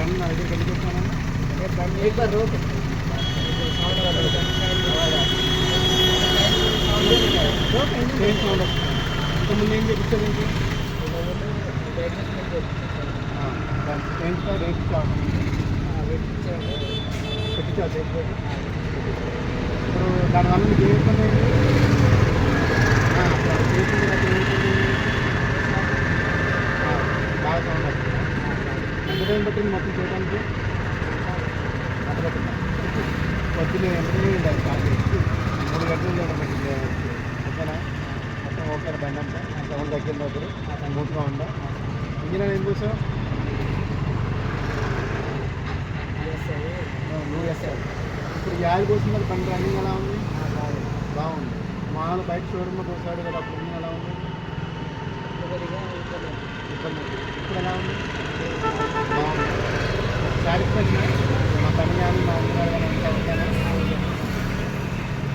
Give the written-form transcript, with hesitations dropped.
drum ना इधर कभी देखा ना एक बार रोक साउंड वाला रोक ट्रेन साउंड तो मुझे ये पिक्चर देंगे हाँ ट्रेन का रेट क्या पिक्चर देखो तो दानवाल में ये बने हाँ బాగా సౌండ్ వస్తుంది ఎంత టైం పట్టింది మొత్తం చేయడానికి పొద్దున్నే ఎంతనే ఉండాలి స్టార్ట్ చేసి 3 గంటలు పట్టింది ఓకేనా మొత్తం ఓకేనా బండి అంతా సౌండ్ తగ్గినప్పుడు స్మూత్గా ఉందా ఇంజిన్ ఏం చూసావు నువ్వు చేస్తావు ఇప్పుడు యాడ్ కోసం మరి బండి రన్నింగ్ ఎలా ఉంది బాగుంది మామూలు బయట షోరూమ్లో పోసాడు కదా అప్పుడు ఇంజిన్ ఎలా ఉంది ఇప్పుడు ఎలా ఉంది బాగుంది సాటిస్ఫాక్షన్